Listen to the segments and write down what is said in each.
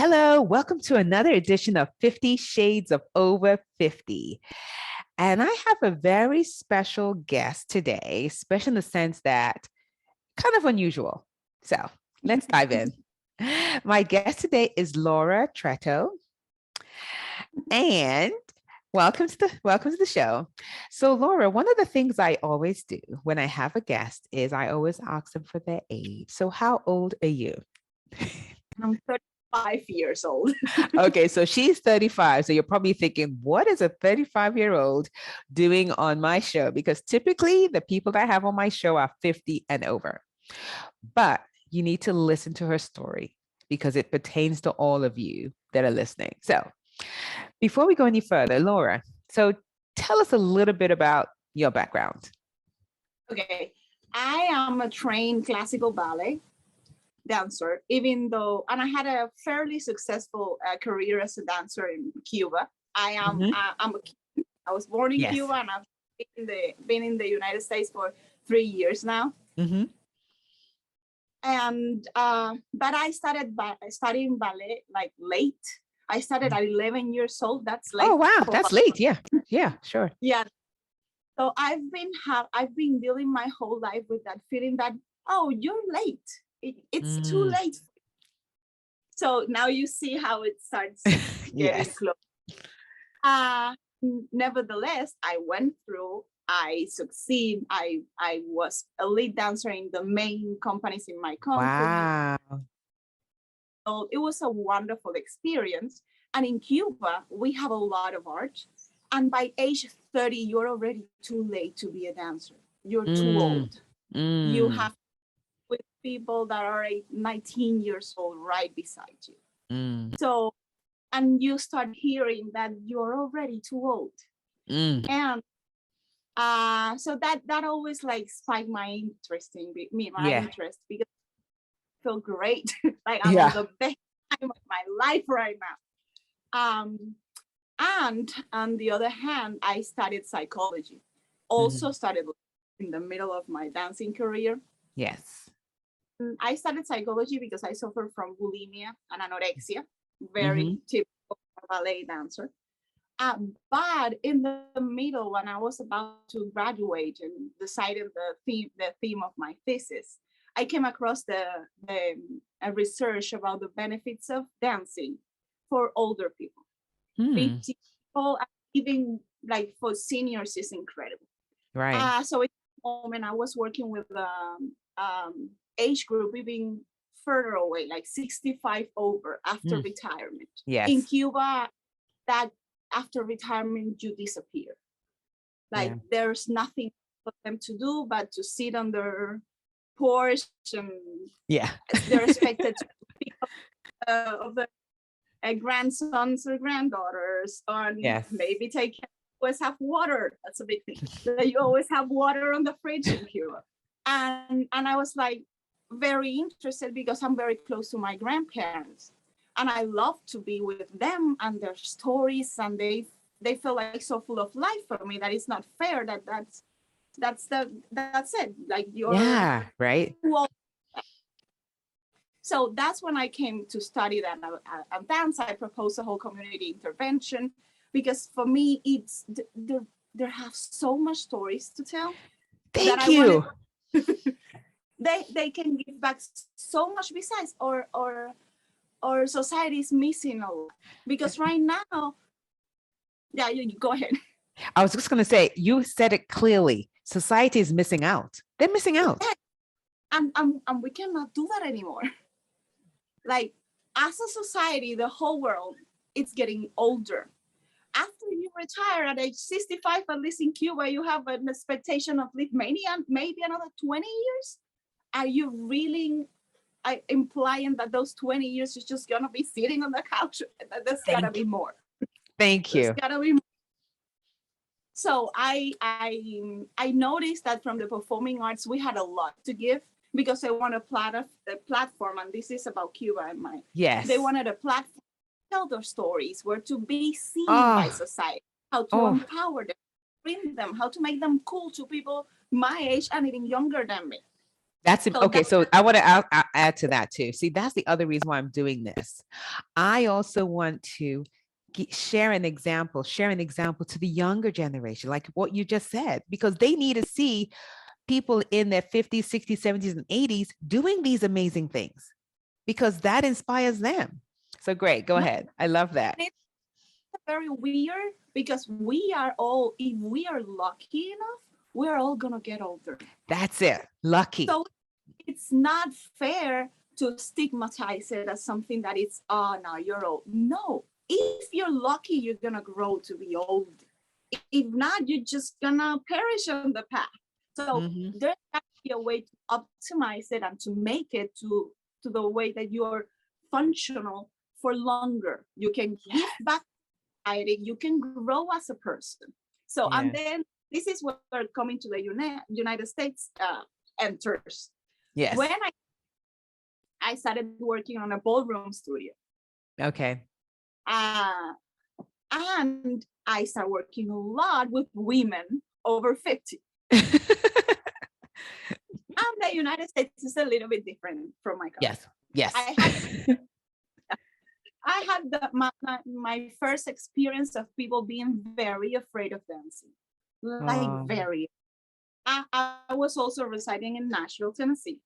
Hello, welcome to another edition of 50 Shades of Over 50. And I have a very special guest today, special in the sense that kind of unusual. So let's dive in. My guest today is Laura Tretto, and welcome to the show. So Laura, one of the things I always do when I have a guest is I always ask them for their age. So how old are you? I'm 35 years old. Okay, so she's 35. So you're probably thinking, what is a 35-year-old doing on my show? Because typically the people that I have on my show are 50 and over. But you need to listen to her story because it pertains to all of you that are listening. So before we go any further, Laura, so tell us a little bit about your background. Okay, I am a trained classical ballet dancer, even though, and I had a fairly successful career as a dancer in Cuba. I was born in Yes. Cuba, and I've been in the United States for 3 years now. Mhm. And but I started studying ballet like late. I started at 11 years old. That's late. Oh, wow. for That's ballet. late. Yeah. Yeah, sure. Yeah. So I've been dealing my whole life with that feeling that, oh, you're late. It's too late. So now you see how it starts getting Yes. close. Nevertheless, I went through, I succeed. I was a lead dancer in the main companies in my country. Wow. So it was a wonderful experience. And in Cuba, we have a lot of art. And by age 30, you're already too late to be a dancer. You're too old. You have with people that are 19 years old right beside you. So, and you start hearing that you're already too old. And so that always like spiked my interest interest, because I feel great. Like I'm on the best time of my life right now. And on the other hand, I studied psychology. Also started in the middle of my dancing career. Yes. I studied psychology because I suffer from bulimia and anorexia, very typical ballet dancer. But in the middle, when I was about to graduate and decided the theme of my thesis, I came across the research about the benefits of dancing for older people. 50 people, even like for seniors, is incredible. Right. So at the moment, I was working with age group even further away, like 65 over after retirement. Yes. In Cuba, that after retirement, you disappear. Like there's nothing for them to do but to sit on their porch, and they're expected to pick up of the grandsons or granddaughters, or maybe take care. Always have water. That's a big thing. You always have water on the fridge in Cuba. And I was like very interested because I'm very close to my grandparents, and I love to be with them and their stories, and they feel like so full of life for me that it's not fair that's it. Like you're right. So that's when I came to study that dance. I proposed a whole community intervention because for me it's there have so much stories to tell. Thank you. They can give back so much besides, or society is missing a lot, because right now, you go ahead. I was just going to say, you said it clearly. Society is missing out. They're missing out. And we cannot do that anymore. Like, as a society, the whole world, it's getting older. After you retire at age 65, at least in Cuba, you have an expectation of live maybe another 20 years. Are you really implying that those 20 years is just gonna be sitting on the couch? There's gotta be more. Thank you. There's gotta be more. So I noticed that from the performing arts, we had a lot to give, because they want a platform, and this is about Cuba and mine. Yes. They wanted a platform to tell their stories, where to be seen by society, how to empower them, bring them, how to make them cool to people my age and even younger than me. That's So okay. that's So I want to add to that too. See, that's the other reason why I'm doing this. I also want to share an example to the younger generation, like what you just said, because they need to see people in their 50s, 60s, 70s, and 80s doing these amazing things because that inspires them. So great. Go no, ahead. I love that. it's very weird because we are all, if we are lucky enough, we're all gonna get older. That's it. Lucky. So it's not fair to stigmatize it as something that it's, oh, now you're old. No, if you're lucky, you're gonna grow to be old. If not, you're just gonna perish on the path. So there's actually a way to optimize it and to make it to the way that you're functional for longer. You can give back to society, you can grow as a person. So, and then this is where coming to the United States enters. Yes. When I started working on a ballroom studio. Okay. And I started working a lot with women over 50. And the United States is a little bit different from my country. Yes. I had my first experience of people being very afraid of dancing, like very. I was also residing in Nashville, Tennessee,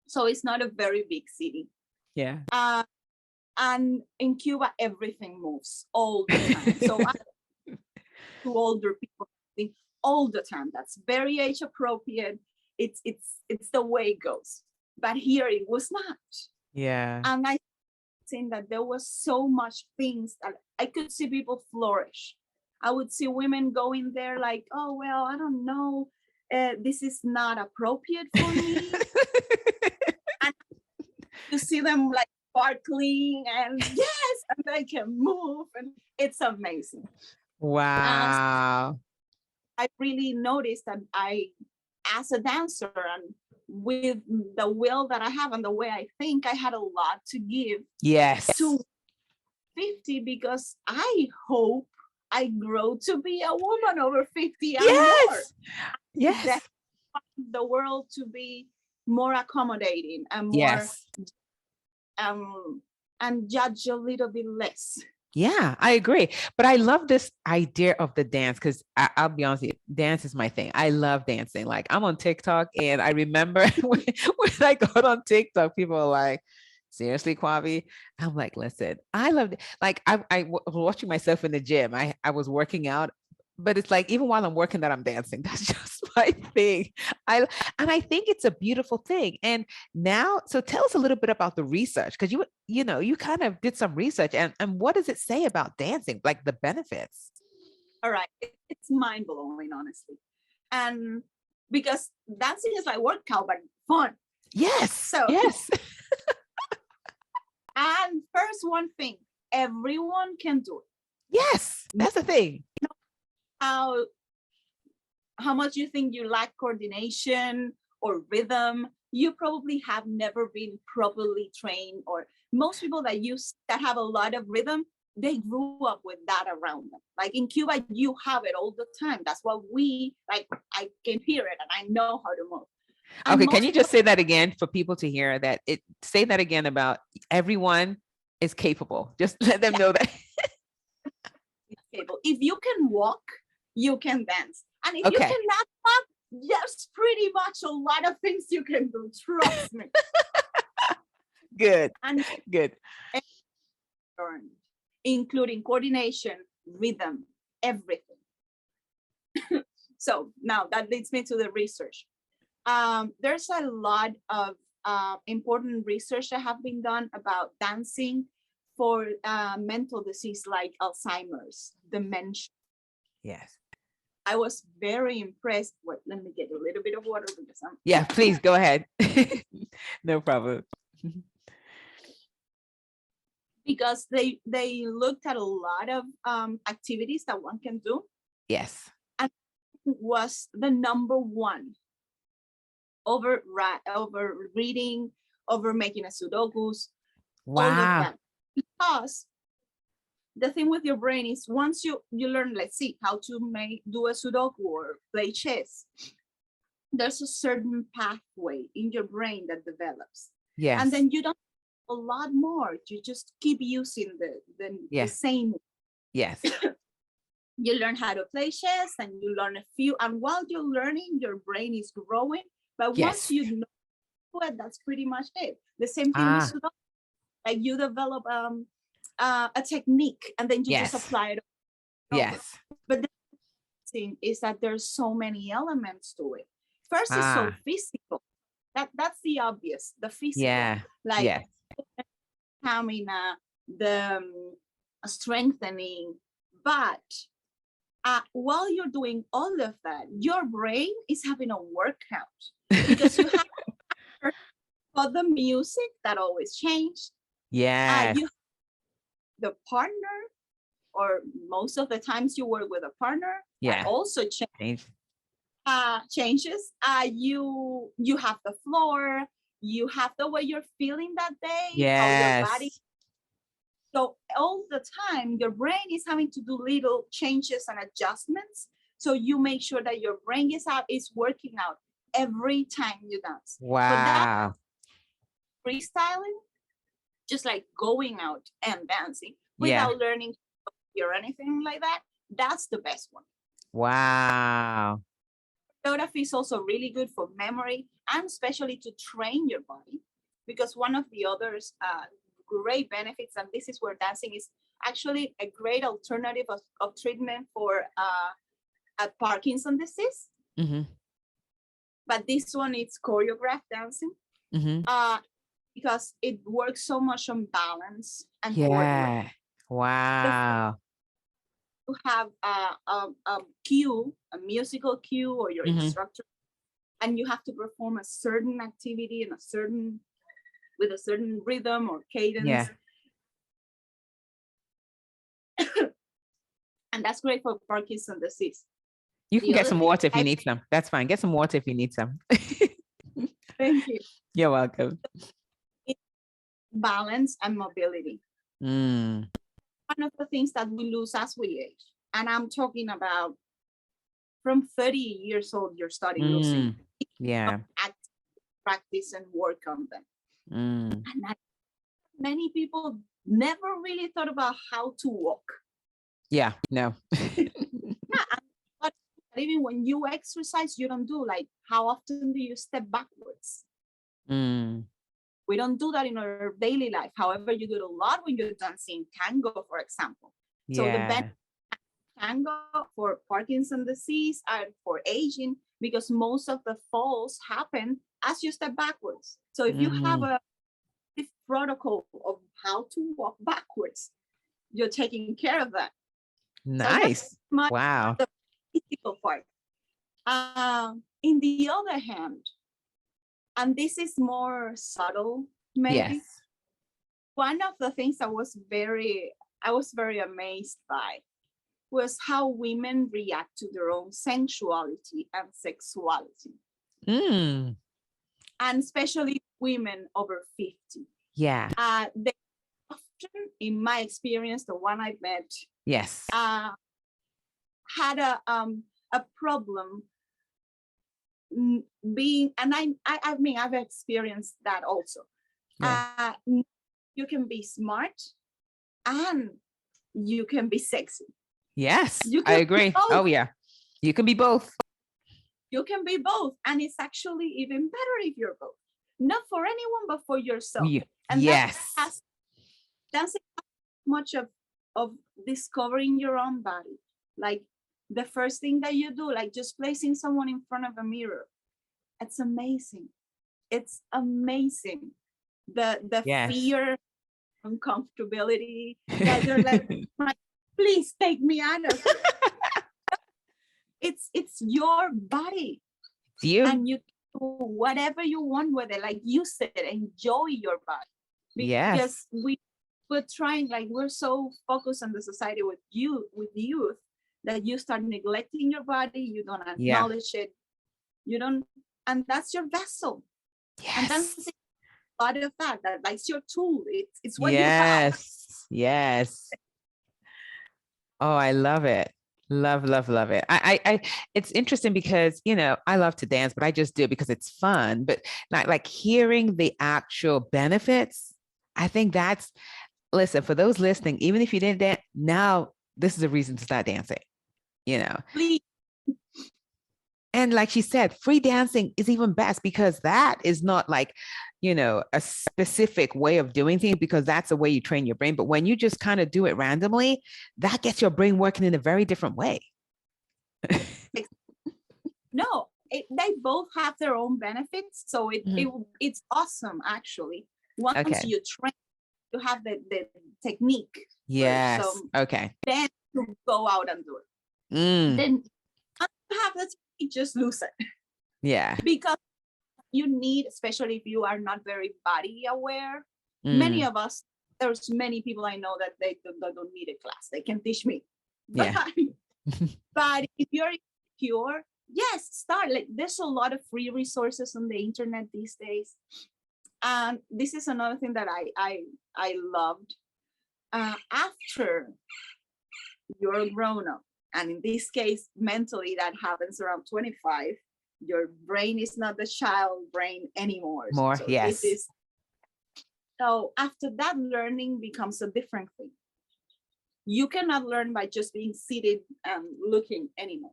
so it's not a very big city. Yeah. And in Cuba, everything moves all the time. So I to older people all the time. That's very age appropriate. It's the way it goes. But here it was not. Yeah. And I think that there was so much things that I could see people flourish. I would see women going there like, oh, well, I don't know. This is not appropriate for me. And you see them like sparkling and yes, and they can move. And it's amazing. Wow. I really noticed that as a dancer and with the will that I have and the way I think, I had a lot to give. Yes. To 50 because I hope I grow to be a woman over 50 and more. Yes. The world to be more accommodating and more and judge a little bit less. Yeah, I agree. But I love this idea of the dance because I'll be honest with you, dance is my thing. I love dancing. Like I'm on TikTok and I remember when I got on TikTok, people are like, seriously, Kwabi? I'm like, listen, I love it. Like I was watching myself in the gym. I was working out, but it's like even while I'm working that I'm dancing. That's just my thing. And I think it's a beautiful thing. And now, so tell us a little bit about the research because you kind of did some research and what does it say about dancing, like the benefits? All right, it's mind blowing, honestly, and because dancing is like workout but fun. Yes. So yes. And first, one thing, everyone can do it. Yes, that's the thing. How much you think you lack coordination or rhythm, you probably have never been properly trained, or most people that have a lot of rhythm, they grew up with that around them. Like in Cuba, you have it all the time. That's what I can hear it and I know how to move. And okay, can you just say that again for people to hear that? Say that again about everyone is capable. Just let them know that. If you can walk, you can dance. And if you cannot walk, there's pretty much a lot of things you can do. Trust me. Good. Good. Including coordination, rhythm, everything. So now that leads me to the research. There's a lot of important research that have been done about dancing for mental disease like Alzheimer's, dementia. Yes. I was very impressed. Wait, let me get a little bit of water because I'm. Yeah, please go ahead. No problem. Because they looked at a lot of activities that one can do. Yes. And was the number one over reading, over making a Sudokus. Wow. All of that. Because the thing with your brain is once you learn, let's see, how to do a Sudoku or play chess, there's a certain pathway in your brain that develops. Yes. And then you don't a lot more. You just keep using the same. Yes. You learn how to play chess and you learn a few. And while you're learning, your brain is growing. But once you know it, that's pretty much it. The same thing with Sudoku. Like you develop a technique and then you just apply it. Yes. But the thing is that there's so many elements to it. First is so physical. That's the obvious, the physical. Yeah. Like stamina, the strengthening. But while you're doing all of that, your brain is having a workout because you have for the music that always changed. Yeah. You the partner, or most of the times you work with a partner, that also changes. You have the floor, you have the way you're feeling that day, how your body. So all the time, your brain is having to do little changes and adjustments. So you make sure that your brain is working out every time you dance. Wow. But that freestyling, just like going out and dancing without learning or anything like that, that's the best one. Wow. Choreography is also really good for memory and especially to train your body, because one of the others great benefits, and this is where dancing is actually a great alternative of treatment for Parkinson's disease. Mm-hmm. But this one is choreographed dancing. Mm-hmm. Because it works so much on balance and coordination. Wow. You have a cue, a musical cue, or your instructor, and you have to perform a certain activity in with a certain rhythm or cadence. And that's great for Parkinson's disease. You can get some water if you need some. That's fine. Get some water if you need some. Thank you. You're welcome. Balance and mobility. One of the things that we lose as we age, and I'm talking about from 30 years old, you're starting losing. Practice and work on them. And many people never really thought about how to walk. No. But even when you exercise, you don't do like, how often do you step backwards? We don't do that in our daily life. However, you do it a lot when you're dancing tango, for example. So the benefit of tango for Parkinson's disease and for aging, because most of the falls happen as you step backwards. So if you have a protocol of how to walk backwards, you're taking care of that. Nice. So wow. The physical part. In the other hand, and this is more subtle, maybe. One of the things I was very amazed by was how women react to their own sensuality and sexuality. And especially women over 50. They often, in my experience, the one I met, had a problem being, and I mean, I've experienced that also. You can be smart and you can be sexy. Yes, I agree. Oh yeah, you can be both. You can be both, and it's actually even better if you're both. Not for anyone, but for yourself. And that's much of discovering your own body. Like the first thing that you do, like just placing someone in front of a mirror. It's amazing. It's amazing. The fear, uncomfortability, that you're like, please take me out of it. It's your body. And you do whatever you want with it. Like use it, enjoy your body. Because we're trying, like we're so focused on the society with youth that you start neglecting your body, you don't acknowledge it, you don't, and that's your vessel. And that's a lot of that's your tool. It's what you have. Yes. Oh, I love it. Love, love, love it. It's interesting because, you know, I love to dance, but I just do it because it's fun. But not like hearing the actual benefits. I think that's, listen, for those listening, even if you didn't dance, now this is a reason to start dancing, you know. Please. And like she said, free dancing is even best because that is not like, you know, a specific way of doing things because that's the way you train your brain. But when you just kind of do it randomly, that gets your brain working in a very different way. No, they both have their own benefits. So it's awesome, actually. Once Okay. you train, you have the technique. Yes. So Okay. then you go out and do it. Then you have the technique, just lose it. Yeah. Because you need, especially if you are not very body aware, many of us, there's many people I know that they don't need a class. They can teach me. Yeah. But if you're insecure, yes, start. Like, there's a lot of free resources on the internet these days. And this is another thing that I loved. After you're grown up, and in this case, mentally, that happens around 25. Your brain is not the child brain anymore. More, so yes. So after that, learning becomes a different thing. You cannot learn by just being seated and looking anymore.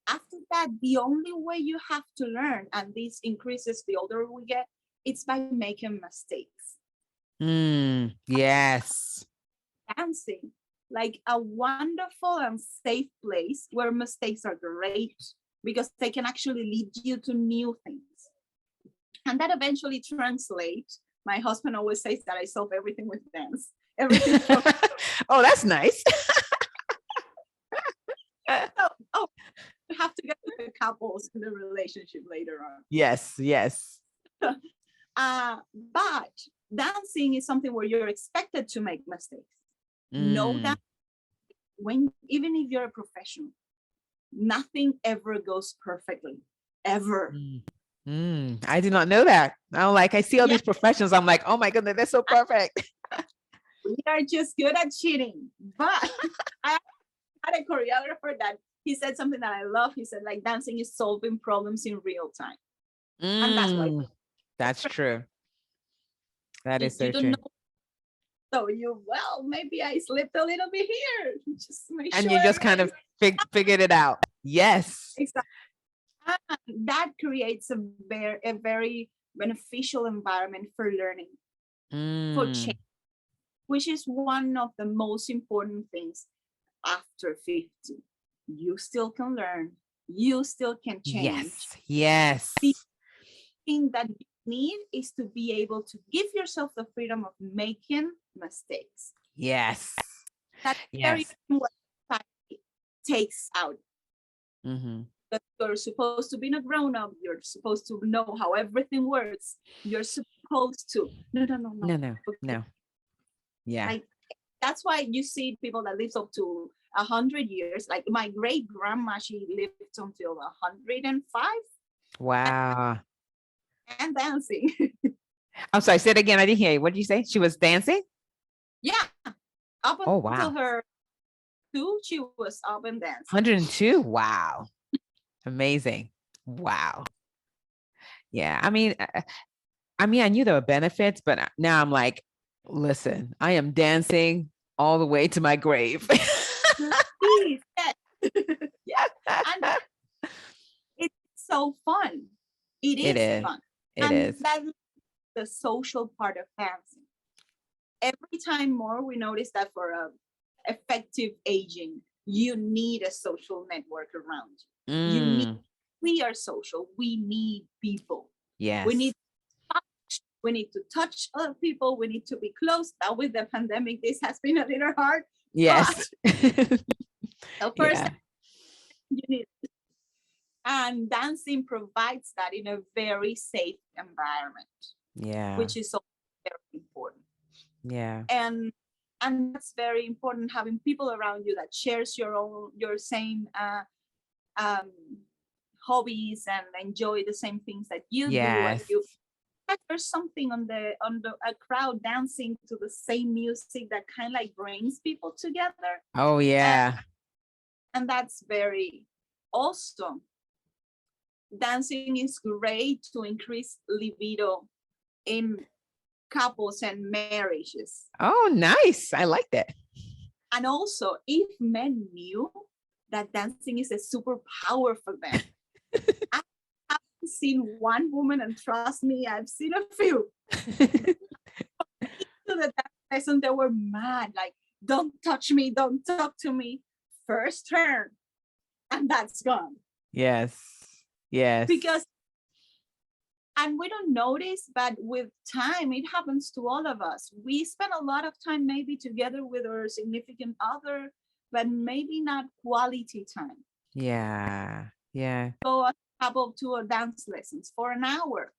After that, the only way you have to learn, and this increases the older we get, it's by making mistakes. Yes. Dancing, like a wonderful and safe place where mistakes are great because they can actually lead you to new things. And that eventually translates. My husband always says that I solve everything with dance. Everything. Oh, that's nice. You have to get to the couples in the relationship later on. Yes, yes. But dancing is something where you're expected to make mistakes. Know that even if you're a professional, nothing ever goes perfectly, ever. I did not know that. I see all these professionals. I'm like, oh my goodness, they're so perfect. We are just good at cheating. But I had a choreographer that he said something that I love. He said, like, dancing is solving problems in real time. And that's why. That's true. That is so you don't true. know. So maybe I slipped a little bit here. Just make and sure you just kind of figured it out. Yes. Exactly. And that creates a very beneficial environment for learning, for change, which is one of the most important things after 50. You still can learn. You still can change. Yes. The thing that you need is to be able to give yourself the freedom of making mistakes. Yes. That's very what society takes out. That you're supposed to be a grown-up. You're supposed to know how everything works. You're supposed to. No. Yeah. Like, that's why you see people that live up to 100 years. Like my great grandma, she lived until 105. Wow. And dancing. I'm sorry, say it again. I didn't hear you. What did you say? She was dancing? Yeah. Up until her 2, she was up and dancing. 102? Wow. Amazing. Wow. Yeah. I mean, I knew there were benefits, but now I'm like, listen, I am dancing all the way to my grave. Yeah. And it's so fun. It is fun. It is. That's the social part of dancing. Every time more, we notice that for effective aging, you need a social network around you. We are social. We need people. Yes. We need to touch other people. We need to be close. Now with the pandemic, this has been a little hard. Yes. So first, you need, and dancing provides that in a very safe environment. Yeah. Which is so very important. Yeah. And that's very important, having people around you that shares your same hobbies and enjoy the same things that you do. And there's something on a crowd dancing to the same music that kind of like brings people together. Oh yeah. And that's very awesome. Dancing is great to increase libido in couples and marriages. Oh, nice. I like that. And also, if men knew that dancing is a superpower for them, I haven't seen one woman, and trust me, I've seen a few. To the dance lesson, they were mad, like, don't touch me, don't talk to me. First turn, and that's gone. Yes. Yes. Because, and we don't notice, but with time, it happens to all of us. We spend a lot of time maybe together with our significant other, but maybe not quality time. Yeah. Yeah. Go a couple to a dance lessons for an hour.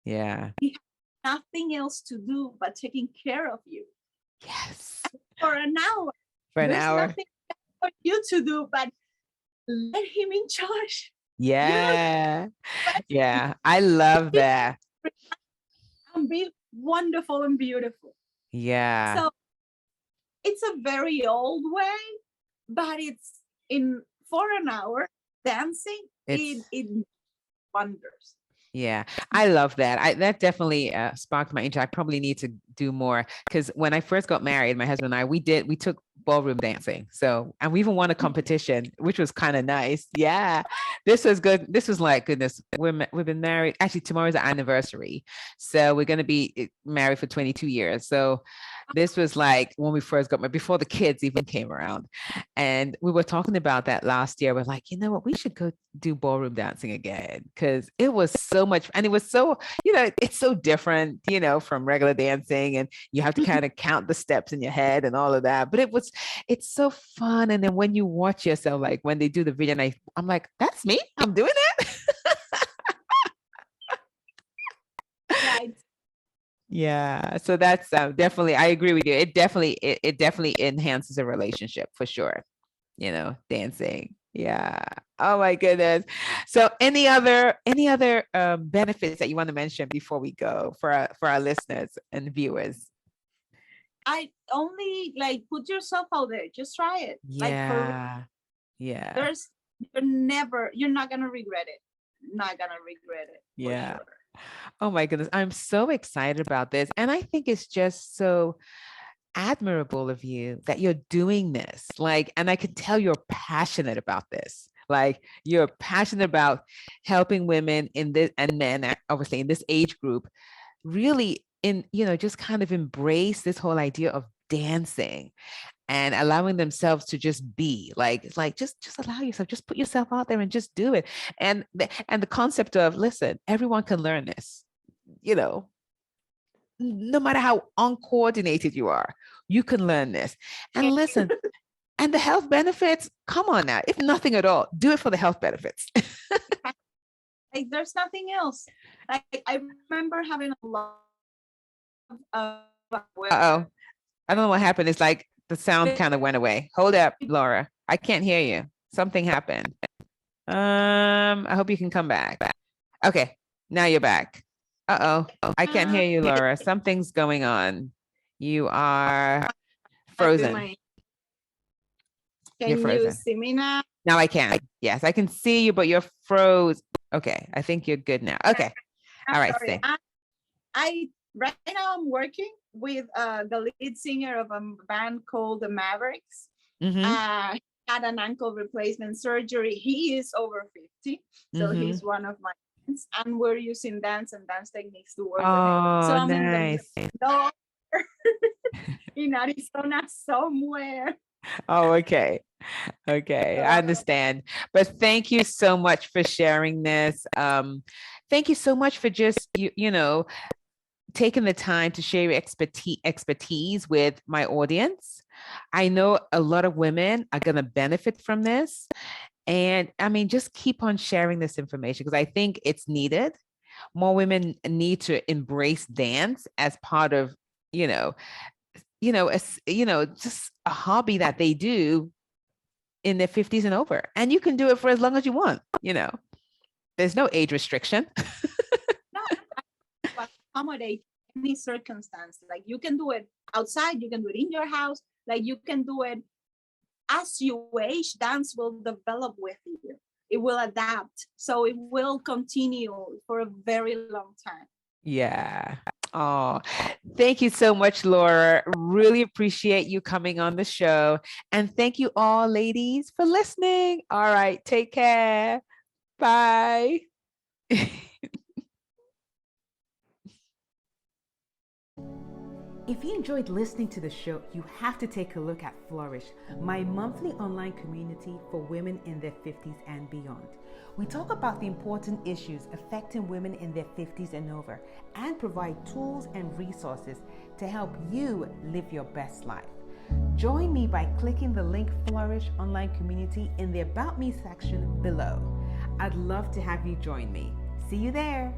Yeah. He has nothing else to do but taking care of you. Yes. For an hour. For an There's hour. nothing for you to do but let him in charge. Yeah. Yeah. I love that. And be wonderful and beautiful. Yeah. So it's a very old way, but it's in for an hour dancing, it wonders. Yeah, I love that. That definitely sparked my interest. I probably need to do more because when I first got married, my husband and I, we took ballroom dancing. So, and we even won a competition, which was kind of nice. Yeah, this was good. This was like, goodness, we've been married. Actually, tomorrow's the anniversary. So we're going to be married for 22 years. So this was like when we first got married, before the kids even came around. And we were talking about that last year. We're like, you know what, we should go do ballroom dancing again because it was so much, and it was so, it's so different, from regular dancing, and you have to kind of count the steps in your head and all of that. But it's so fun. And then when you watch yourself, like when they do the video, and I'm like, that's me, I'm doing it. Right. Yeah, so that's definitely, I agree with you. It definitely enhances a relationship for sure. Dancing. Yeah. Oh my goodness. So any other benefits that you want to mention before we go for our listeners and viewers? I only like put yourself out there. Just try it. Yeah. Yeah. You're not gonna regret it. Not gonna regret it. Yeah. For sure. Oh my goodness. I'm so excited about this. And I think it's just so admirable of you that you're doing this. Like, and I can tell you're passionate about this. Like you're passionate about helping women in this, and men obviously in this age group, really just kind of embrace this whole idea of dancing and allowing themselves to just be like, it's like, just allow yourself, just put yourself out there and just do it. And the concept of, listen, everyone can learn this, no matter how uncoordinated you are, you can learn this. And listen, and the health benefits, come on now, if nothing at all, do it for the health benefits. Like there's nothing else. Like I remember having a lot of Uh-oh. I don't know what happened. It's like the sound kind of went away. Hold up, Laura. I can't hear you. Something happened. I hope you can come back. Okay, now you're back. Uh-oh. I can't hear you, Laura. Something's going on. You are frozen. You're Can frozen. you see me now? Now I can. Yes, I can see you, but you're froze. Okay, I think you're good now. Okay. All right, stay. I right now I'm working with the lead singer of a band called the Mavericks. Mm-hmm. Had an ankle replacement surgery. He is over 50, so he's one of my friends, and we're using dance and dance techniques to work with him. So I'm nice. in the in Arizona somewhere. Oh, okay. Okay, I understand. But thank you so much for sharing this. Thank you so much for just taking the time to share your expertise with my audience. I know a lot of women are going to benefit from this. And I mean, just keep on sharing this information because I think it's needed. More women need to embrace dance as part of, just a hobby that they do in their 50s and over. And you can do it for as long as you want, There's no age restriction. No, accommodate any circumstance. Like you can do it outside, you can do it in your house, like you can do it as you age, dance will develop with you. It will adapt. So it will continue for a very long time. Yeah. Oh, thank you so much, Laura. Really appreciate you coming on the show. And thank you all, ladies, for listening. All right. Take care. Bye. If you enjoyed listening to the show, you have to take a look at Flourish, my monthly online community for women in their 50s and beyond. We talk about the important issues affecting women in their 50s and over and provide tools and resources to help you live your best life. Join me by clicking the link Flourish Online Community in the About Me section below. I'd love to have you join me. See you there.